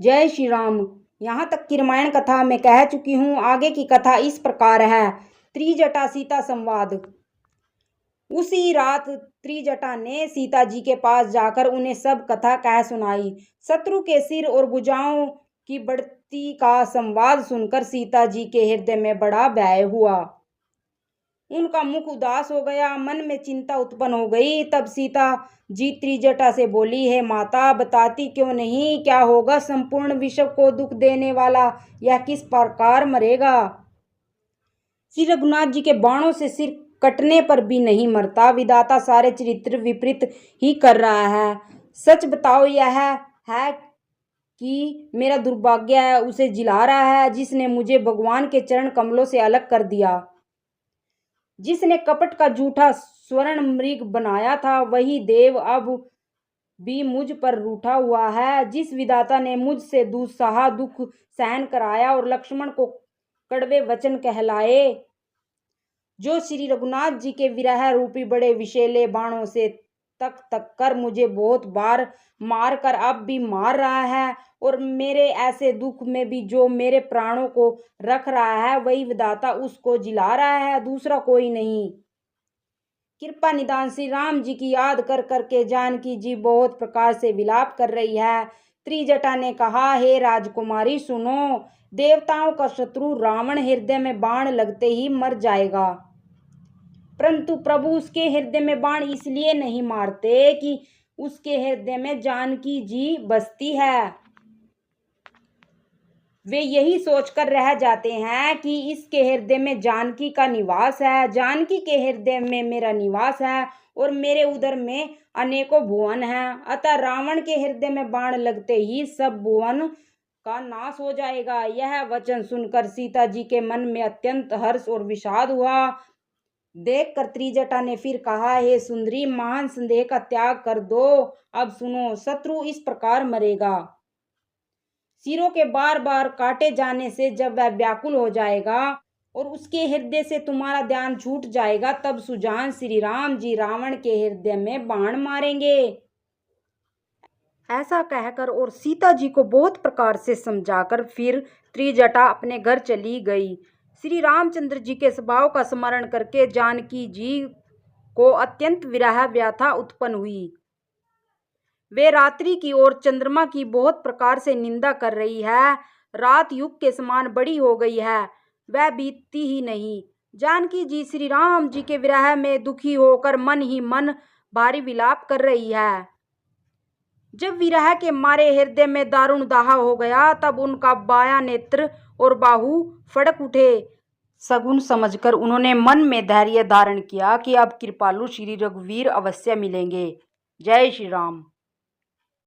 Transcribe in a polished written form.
जय श्री राम। यहाँ तक की रामायण कथा मैं कह चुकी हूँ। आगे की कथा इस प्रकार है। त्रिजटा सीता संवाद। उसी रात त्रिजटा ने सीता जी के पास जाकर उन्हें सब कथा कह सुनाई। शत्रु के सिर और भुजाओं की बढ़ती का संवाद सुनकर सीता जी के हृदय में बड़ा भय हुआ। उनका मुख उदास हो गया, मन में चिंता उत्पन्न हो गई। तब सीता जी त्रिजटा से बोली, है माता, बताती क्यों नहीं, क्या होगा संपूर्ण विश्व को दुख देने वाला, यह किस प्रकार मरेगा। श्री रघुनाथ जी के बाणों से सिर कटने पर भी नहीं मरता। विधाता सारे चरित्र विपरीत ही कर रहा है। सच बताओ, यह है कि मेरा दुर्भाग्य है उसे जिला रहा है, जिसने मुझे भगवान के चरण कमलों से अलग कर दिया। जिसने कपट का झूठा स्वर्ण मृग बनाया था, वही देव अब भी मुझ पर रूठा हुआ है। जिस विधाता ने मुझसे दुस्सहा दुख सहन कराया और लक्ष्मण को कड़वे वचन कहलाए, जो श्री रघुनाथ जी के विरह रूपी बड़े विषैले बाणों से तक तक कर मुझे बहुत बार मार कर अब भी मार रहा है, और मेरे ऐसे दुख में भी जो मेरे प्राणों को रख रहा है, वही विधाता उसको जिला रहा है, दूसरा कोई नहीं। कृपा निदान श्री राम जी की याद कर करके जानकी जी बहुत प्रकार से विलाप कर रही है। त्रिजटा ने कहा, हे राजकुमारी सुनो, देवताओं का शत्रु रावण हृदय में बाण लगते ही मर जाएगा, परंतु प्रभु उसके हृदय में बाण इसलिए नहीं मारते कि उसके हृदय में जानकी जी बसती है। वे यही सोचकर रह जाते हैं कि इसके हृदय में जानकी का निवास है, जानकी के हृदय में मेरा निवास है, और मेरे उदर में अनेकों भुवन हैं। अतः रावण के हृदय में बाण लगते ही सब भुवन का नाश हो जाएगा। यह वचन सुनकर सीता जी के मन में अत्यंत हर्ष और विषाद हुआ। देखकर त्रिजटा ने फिर कहा, हे सुंदरी, महान संदेह का त्याग कर दो। अब सुनो, शत्रु इस प्रकार मरेगा। सिरों के बार बार काटे जाने से जब वह व्याकुल हो जाएगा और उसके हृदय से तुम्हारा ध्यान छूट जाएगा, तब सुजान श्री राम जी रावण के हृदय में बाण मारेंगे। ऐसा कहकर और सीता जी को बहुत प्रकार से समझाकर फिर त्रिजटा अपने घर चली गई। श्री रामचंद्र जी के स्वभाव का स्मरण करके जानकी जी को अत्यंत विरह व्यथा उत्पन्न हुई। वे रात्रि की ओर चंद्रमा की बहुत प्रकार से निंदा कर रही है। रात युग के समान बड़ी हो गई है, वह बीतती ही नहीं। जानकी जी श्री राम जी के विरह में दुखी होकर मन ही मन भारी विलाप कर रही है। जब विरह के मारे हृदय में दारुण दाह हो गया, तब उनका बायां नेत्र और बाहु फड़क उठे। सगुन समझकर उन्होंने मन में धैर्य धारण किया कि अब कृपालु श्री रघुवीर अवश्य मिलेंगे। जय श्री राम।